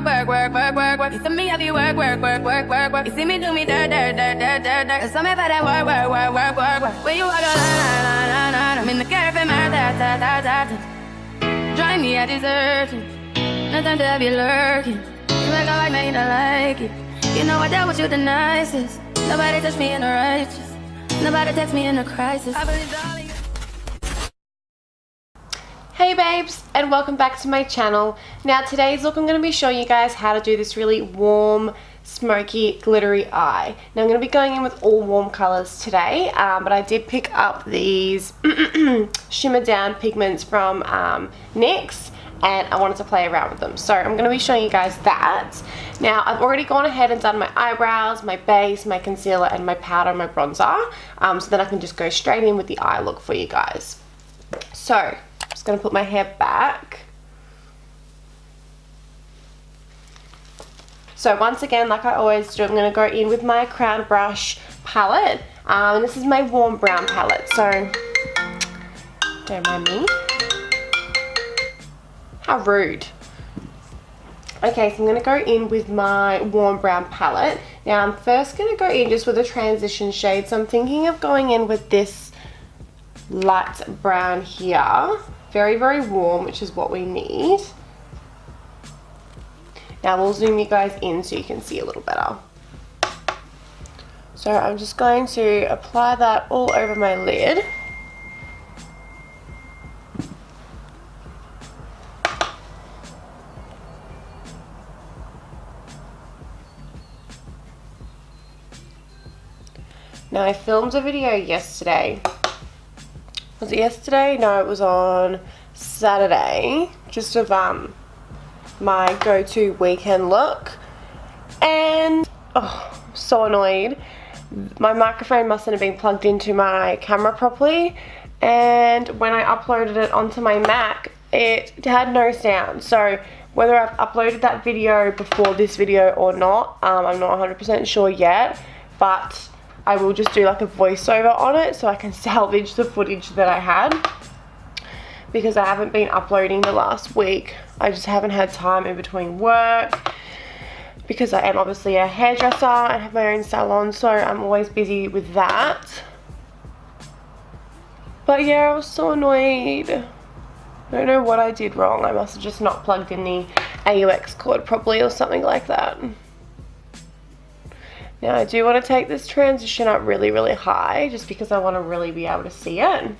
work, work, work, work, work. You see me have you work, work, work, work, work, work. You see me do me dirt, dirt, dirt, dirt, dirt, dirt. Tell me about that work, work, work, work, work, work. Where you walk a line, I'm in the cafe, man, drive me a dessert. Nothing to have you lurking. You make a like me, you don't like it. You know I dealt with you the nicest. Nobody touched me in the righteous. Nobody text me in a crisis. I believe darling. Hey babes, and welcome back to my channel. Now today's look, I'm going to be showing you guys how to do this really warm, smoky, glittery eye. Now I'm going to be going in with all warm colours today, but I did pick up these Shimmer Down pigments from NYX, and I wanted to play around with them. So I'm going to be showing you guys that. Now I've already gone ahead and done my eyebrows, my base, my concealer, and my powder, my bronzer, so then I can just go straight in with the eye look for you guys. So just going to put my hair back. So once again, like I always do, I'm going to go in with my Crown Brush palette. And this is my warm brown palette, so don't mind me. How rude. Okay, so I'm going to go in with my warm brown palette. Now I'm first going to go in just with a transition shade. So I'm thinking of going in with this light brown here. Very, very warm, which is what we need. Now we'll zoom you guys in so you can see a little better. So I'm just going to apply that all over my lid. Now I filmed a video yesterday. Was it yesterday? No, it was on Saturday. Just of my go-to weekend look. And oh, I'm so annoyed. My microphone mustn't have been plugged into my camera properly. And when I uploaded it onto my Mac, it had no sound. So whether I've uploaded that video before this video or not, I'm not 100% sure yet. But I will just do like a voiceover on it so I can salvage the footage that I had, because I haven't been uploading the last week. I just haven't had time in between work, because I am obviously a hairdresser and have my own salon, so I'm always busy with that. But yeah, I was so annoyed. I don't know what I did wrong. I must have just not plugged in the AUX cord properly or something like that. Now I do want to take this transition up really, really high, just because I want to really be able to see it.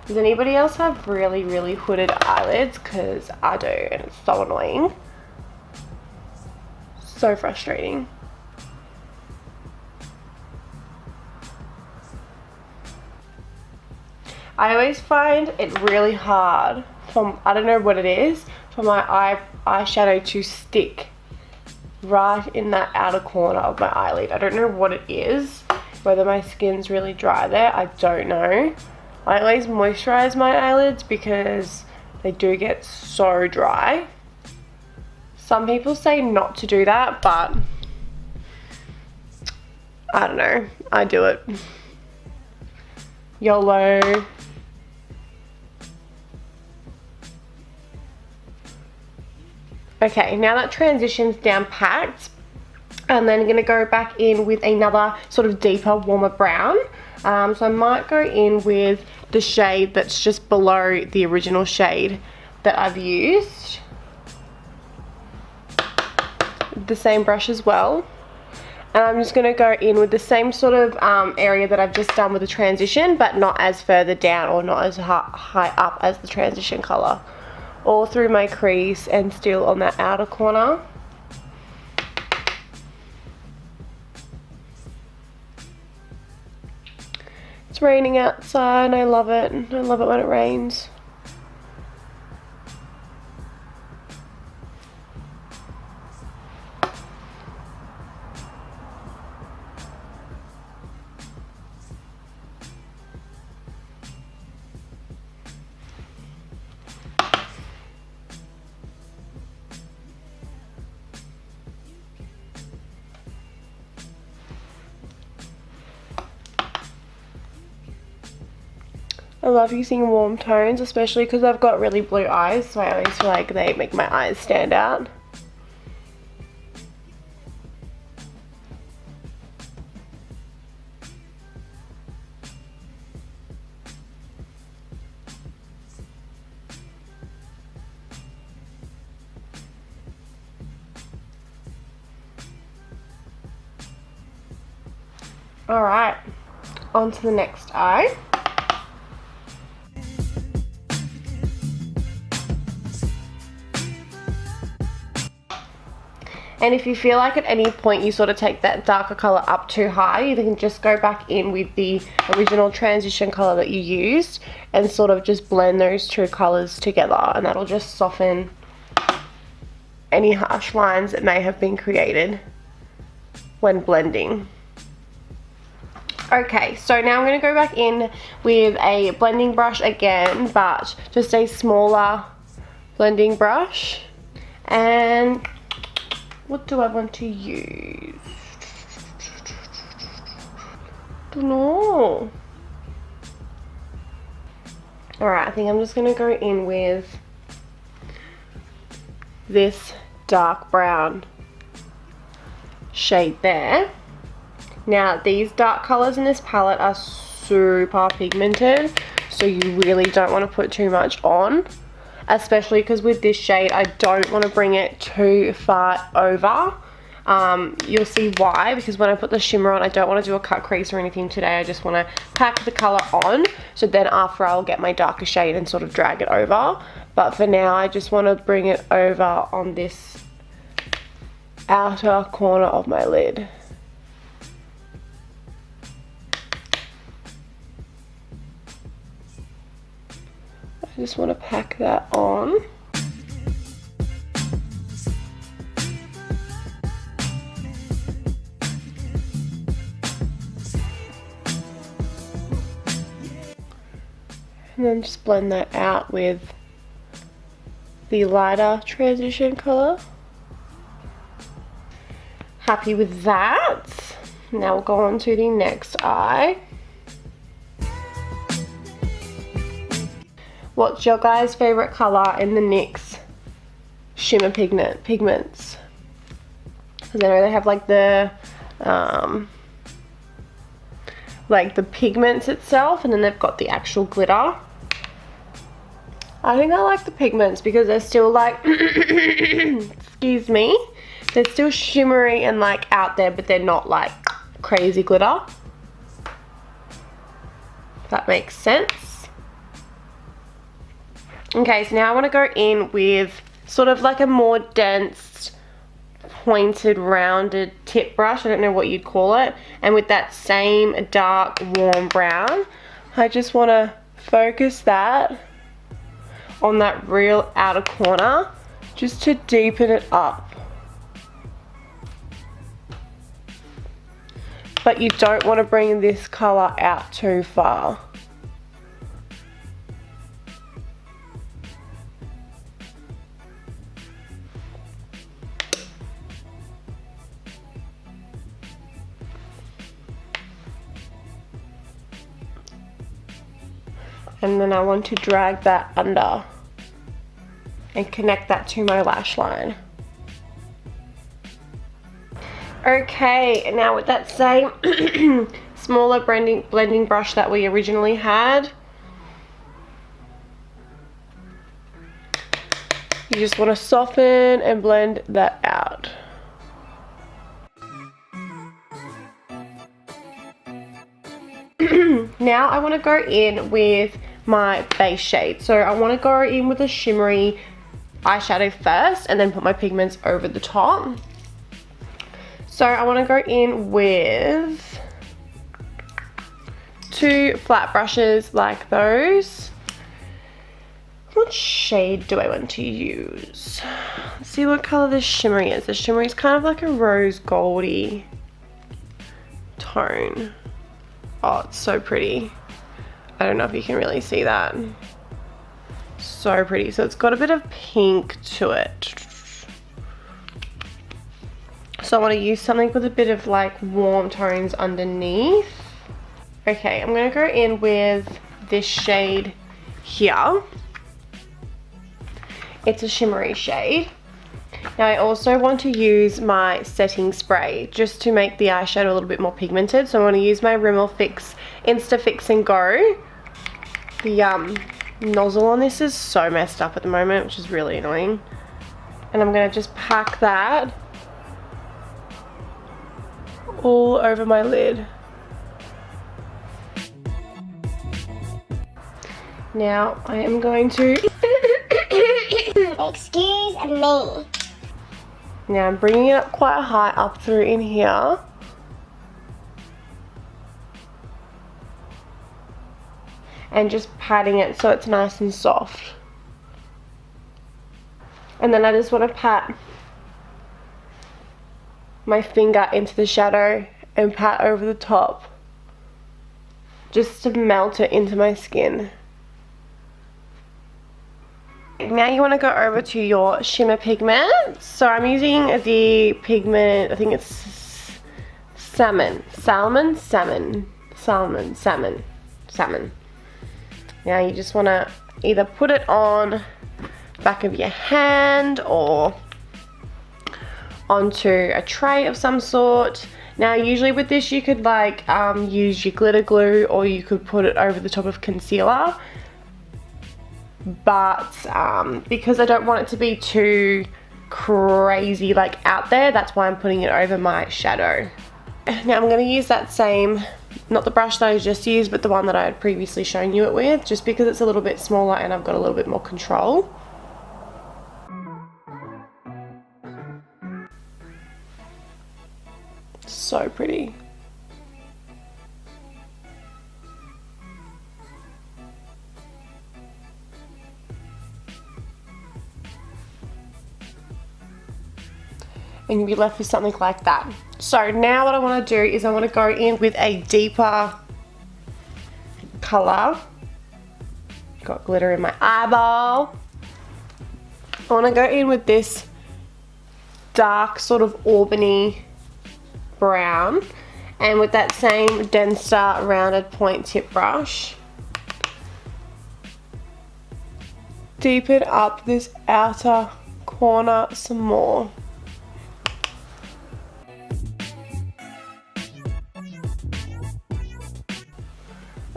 Does anybody else have really, really hooded eyelids? Because I do, and it's so annoying. So frustrating. I always find it really hard I don't know what it is, for my eyeshadow to stick right in that outer corner of my eyelid. I don't know what it is, whether my skin's really dry there, I don't know. I always moisturize my eyelids because they do get so dry. Some people say not to do that, but I don't know, I do it. YOLO. Okay, now that transition's down packed, I'm then going to go back in with another sort of deeper, warmer brown. So I might go in with the shade that's just below the original shade that I've used. The same brush as well. And I'm just going to go in with the same sort of area that I've just done with the transition, but not as further down or not as high up as the transition colour. All through my crease and still on that outer corner. It's raining outside and I love it. I love it when it rains. love using warm tones, especially because I've got really blue eyes, so I always feel like they make my eyes stand out. Alright, on to the next eye. And if you feel like at any point you sort of take that darker colour up too high, you can just go back in with the original transition colour that you used and sort of just blend those two colours together, and that'll just soften any harsh lines that may have been created when blending. Okay, so now I'm going to go back in with a blending brush again, but just a smaller blending brush. And what do I want to use? Don't know. Alright, I think I'm just going to go in with this dark brown shade there. Now, these dark colours in this palette are super pigmented, so you really don't want to put too much on, especially because with this shade, I don't want to bring it too far over. You'll see why, because when I put the shimmer on, I don't want to do a cut crease or anything today. I just want to pack the colour on, so then after I'll get my darker shade and sort of drag it over. But for now, I just want to bring it over on this outer corner of my lid. I just want to pack that on. And then just blend that out with the lighter transition colour. Happy with that. Now we'll go on to the next eye. What's your guys' favourite colour in the NYX shimmer pigments? Because I know they have like the pigments itself, and then they've got the actual glitter. I think I like the pigments because they're still like, excuse me, they're still shimmery and like out there, but they're not like crazy glitter. If that makes sense. Okay, so now I want to go in with sort of like a more dense, pointed, rounded tip brush. I don't know what you'd call it. And with that same dark, warm brown, I just want to focus that on that real outer corner, just to deepen it up. But you don't want to bring this colour out too far. And then I want to drag that under and connect that to my lash line. Okay, and now with that same smaller blending brush that we originally had, you just want to soften and blend that out. Now I want to go in with my base shade. So I want to go in with a shimmery eyeshadow first and then put my pigments over the top. So I want to go in with 2 flat brushes like those. What shade do I want to use? Let's see what color this shimmery is. The shimmery is kind of like a rose goldy tone. Oh, it's so pretty. I don't know if you can really see that. So pretty. So it's got a bit of pink to it. So I want to use something with a bit of like warm tones underneath. Okay, I'm going to go in with this shade here. It's a shimmery shade. Now I also want to use my setting spray just to make the eyeshadow a little bit more pigmented. So I'm going to use my Rimmel Fix Insta Fix and Go. The nozzle on this is so messed up at the moment, which is really annoying. And I'm going to just pack that all over my lid. Now I am going to excuse me. Now I'm bringing it up quite high up through in here. And just patting it so it's nice and soft. And then I just want to pat my finger into the shadow and pat over the top just to melt it into my skin. Now you want to go over to your shimmer pigment. So I'm using the pigment, I think it's salmon. Now you just want to either put it on the back of your hand or onto a tray of some sort. Now usually with this you could like use your glitter glue, or you could put it over the top of concealer. But because I don't want it to be too crazy like out there, that's why I'm putting it over my shadow. Now I'm going to use that same, not the brush that I just used, but the one that I had previously shown you it with, just because it's a little bit smaller and I've got a little bit more control. So pretty. And you'll be left with something like that. So now what I want to do is I want to go in with a deeper colour. Got glitter in my eyeball. I want to go in with this dark sort of auburny brown, and with that same denser rounded point tip brush, deepen up this outer corner some more.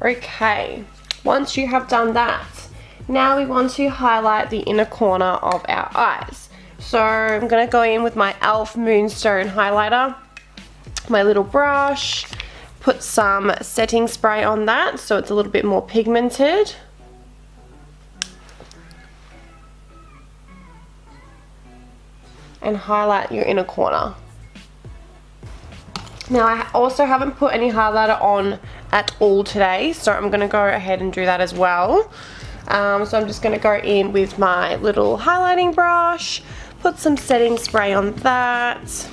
Okay, once you have done that, now we want to highlight the inner corner of our eyes. So I'm going to go in with my e.l.f. Moonstone highlighter, my little brush, put some setting spray on that so it's a little bit more pigmented. And highlight your inner corner. Now I also haven't put any highlighter on at all today, so I'm going to go ahead and do that as well. So I'm just going to go in with my little highlighting brush, put some setting spray on that.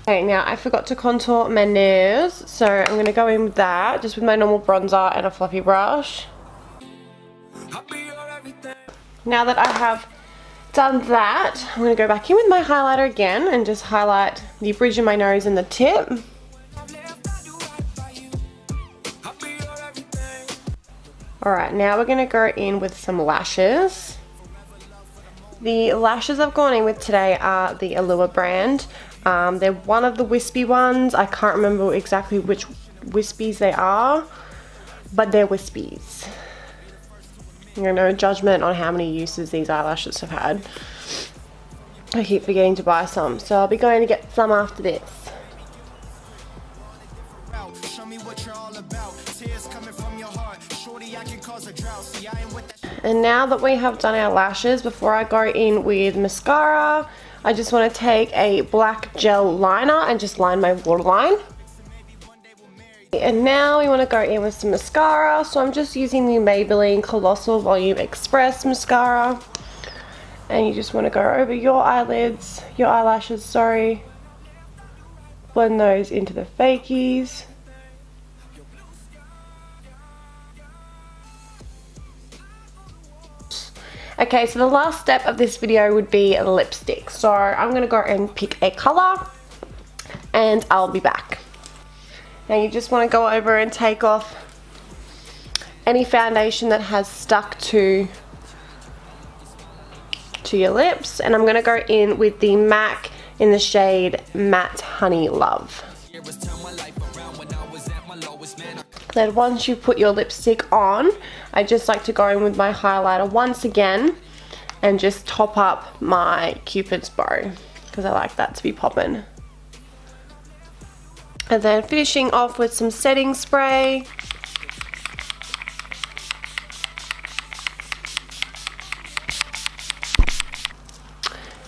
Okay, now I forgot to contour my nails, so I'm going to go in with that, just with my normal bronzer and a fluffy brush. Now that I have done that, I'm going to go back in with my highlighter again and just highlight the bridge of my nose and the tip. Alright, now we're going to go in with some lashes. The lashes I've gone in with today are the Allure brand. They're one of the wispy ones. I can't remember exactly which wispies they are, but they're wispies. No judgment on how many uses these eyelashes have had. I keep forgetting to buy some, so I'll be going to get some after this. And now that we have done our lashes, before I go in with mascara, I just want to take a black gel liner and just line my waterline. And now we want to go in with some mascara, so I'm just using the Maybelline Colossal Volume Express mascara. And you just want to go over your eyelids, your eyelashes, sorry. Blend those into the fakies. Okay, so the last step of this video would be lipstick. So I'm going to go and pick a colour and I'll be back. Now you just want to go over and take off any foundation that has stuck to your lips, and I'm going to go in with the MAC in the shade Matte Honey Love. Then once you put your lipstick on, I just like to go in with my highlighter once again and just top up my Cupid's bow because I like that to be popping. And then finishing off with some setting spray.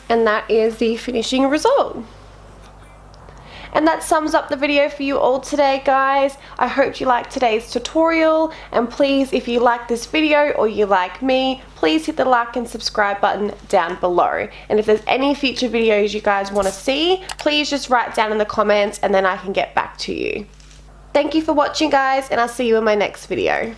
And that is the finishing result. And that sums up the video for you all today, guys. I hope you liked today's tutorial, and please, if you like this video or you like me, please hit the like and subscribe button down below. And if there's any future videos you guys want to see, please just write down in the comments and then I can get back to you. Thank you for watching, guys, and I'll see you in my next video.